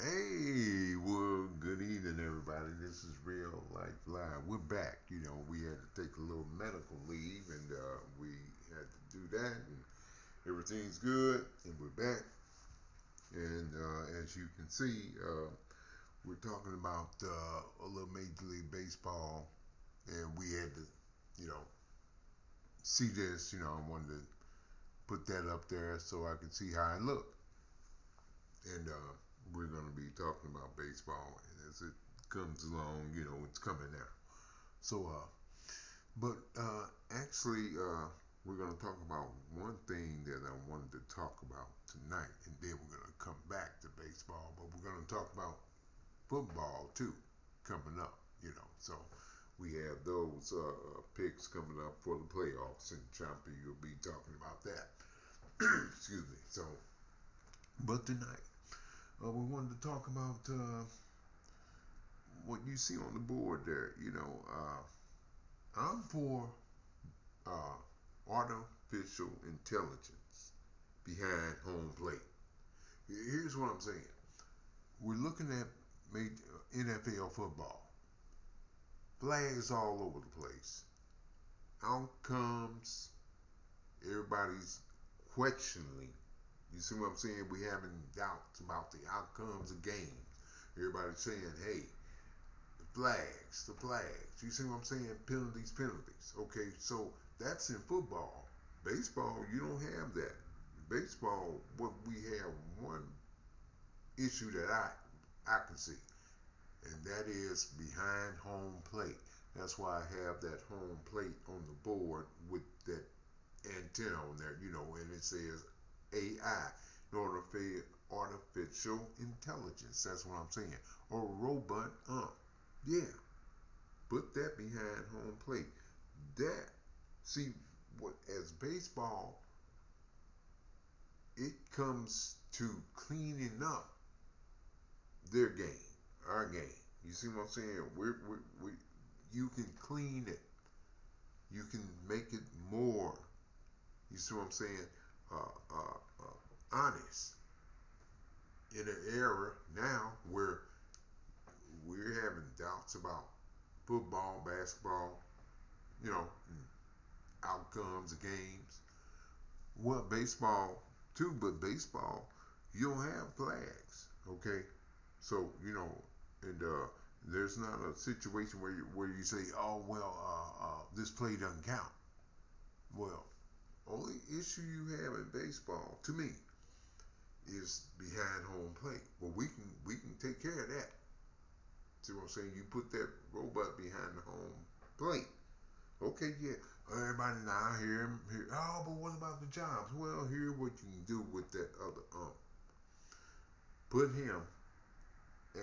Hey, well, good evening, everybody. This is Real Life Live. We're back. We had to take a little medical leave, and we had to do that, and everything's good, and we're back. And as you can see, we're talking about a little Major League Baseball, and we had to, you know, see this. I wanted to put that up there so I could see how I look, and we're going to be talking about baseball, and as it comes along, it's coming now. So, actually, we're going to talk about one thing that I wanted to talk about tonight, and then we're going to come back to baseball, but we're going to talk about football too, coming up, So, we have those picks coming up for the playoffs, and Chompy will be talking about that. Excuse me. So, but tonight, we wanted to talk about what you see on the board there. I'm for uh, artificial intelligence behind home plate. Here's what I'm saying. We're looking at NFL football. Flags all over the place. Outcomes. Everybody's questioning. You see what I'm saying? We having doubts about the outcomes of games. Everybody's saying, hey, the flags. You see what I'm saying? Penalties, penalties. Okay, so that's in football. Baseball, you don't have that. Baseball, what we have one issue that I can see, and that is behind home plate. That's why I have that home plate on the board with that antenna on there, and it says AI, artificial intelligence. That's what I'm saying. Or robot Yeah, put that behind home plate. That see what as baseball, it comes to cleaning up their game, our game. You see what I'm saying? We you can clean it. You can make it more. You see what I'm saying? Honest in an era now where we're having doubts about football, basketball, you know, outcomes of games. Well, baseball too, but baseball, you don't have flags, okay? So and there's not a situation where you say, oh well, this play doesn't count. Well, only issue you have in baseball, to me, is behind home plate. Well, we can take care of that. See what I'm saying? You put that robot behind the home plate. Okay, yeah. Everybody now here. Oh, but what about the jobs? Well, here what you can do with that other put him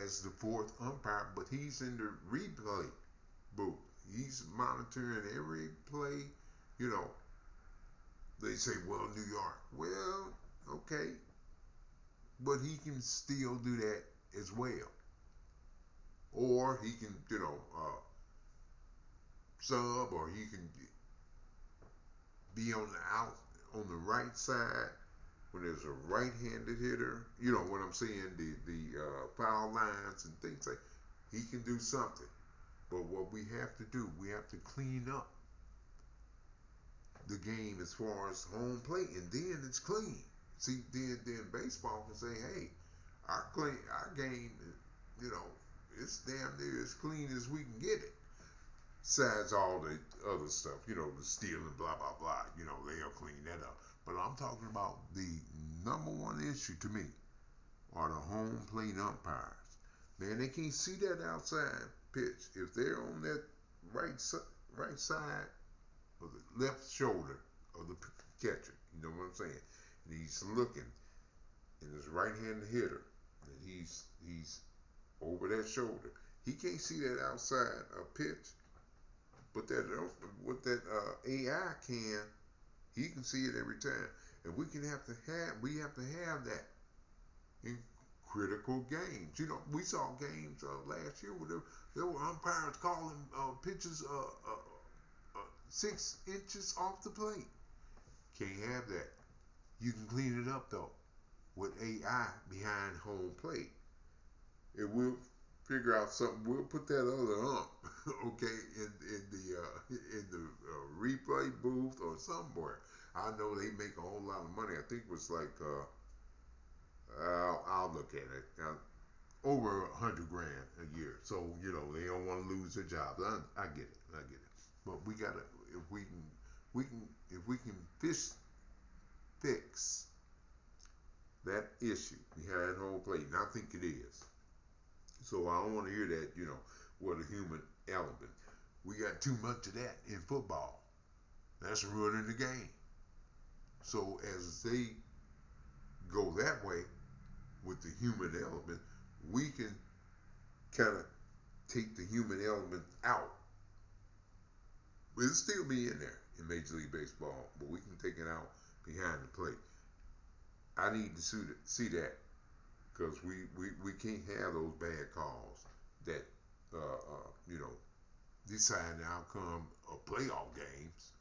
as the fourth umpire, but he's in the replay booth. He's monitoring every play. You know, they say, well, New York. Well, okay, but he can still do that as well, or he can, sub, or he can be on the out on the right side when there's a right-handed hitter. You know what I'm saying? The foul lines and things like he can do something. But what we have to do, we have to clean up the game as far as home plate, and then it's clean. See, then baseball can say, hey, our game, you know, it's damn near as clean as we can get it. Besides all the other stuff, the stealing, blah blah blah. They'll clean that up. But I'm talking about the number one issue to me are the home plate umpires. Man, they can't see that outside pitch if they're on that right side of the left shoulder of the catcher. You know what I'm saying? And he's looking, and his right-handed hitter, and he's over that shoulder. He can't see that outside pitch, but that AI can. He can see it every time, and we have to have that in critical games. We saw games last year where there were umpires calling pitches 6 inches off the plate. Can't have that. You can clean it up though with AI behind home plate. and we'll figure out something. We'll put that other ump, okay, in the replay booth or somewhere. I know they make a whole lot of money. I think it was like I'll look at it. Over 100 grand a year. So they don't want to lose their jobs. I get it. I get it. But we gotta if we can fix that issue behind home plate, and I think it is. So I don't want to hear that, what a human element. We got too much of that in football. That's ruining the game. So as they go that way with the human element, we can kind of take the human element out. It'll still be in there in Major League Baseball, but we can take it out behind the plate. I need to see that because we can't have those bad calls that decide the outcome of playoff games,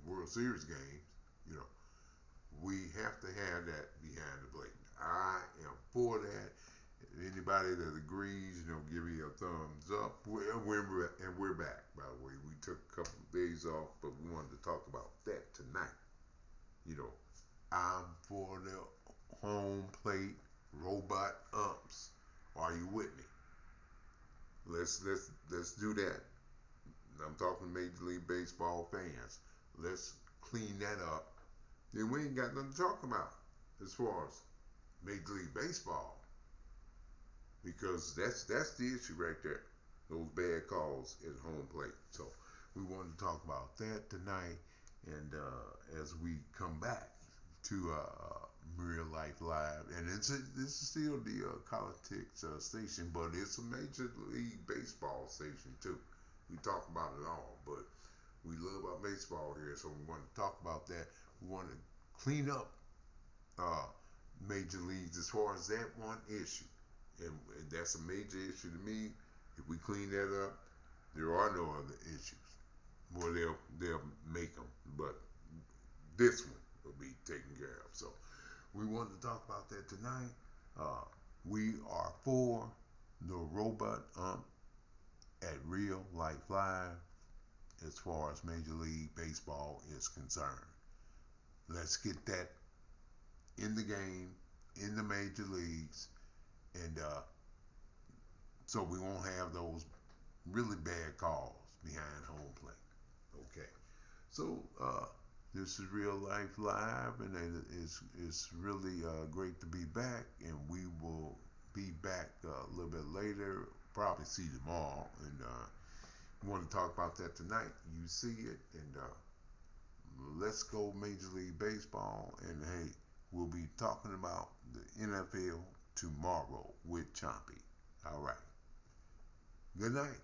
World Series games. You know, we have to have that behind the plate. I am for that. Anybody that agrees, give me a thumbs up. We're back. By the way, we took a couple of days off, but we wanted to talk about that tonight. I'm for the home plate robot umps. Are you with me? Let's do that. I'm talking Major League Baseball fans. Let's clean that up. Then we ain't got nothing to talk about as far as Major League Baseball, because that's the issue right there. Those bad calls at home plate. So we wanted to talk about that tonight, and as we come back to Real Life Live, and this is still the politics station, but it's a Major League Baseball station too. We talk about it all, but we love our baseball here, so we want to talk about that. We want to clean up major leagues as far as that one issue, and that's a major issue to me. If we clean that up, there are no other issues. Well, they'll make them, but this one will be taken care of. So we wanted to talk about that tonight. We are for the robot at Real Life Live as far as Major League Baseball is concerned. Let's get that in the game, in the major leagues, and so we won't have those really bad calls behind home plate. Okay, so this is Real Life Live, and it's really great to be back, and we will be back a little bit later, probably see you tomorrow, and we want to talk about that tonight. You see it, and let's go Major League Baseball, and hey, we'll be talking about the NFL tomorrow with Chompy. All right. Good night.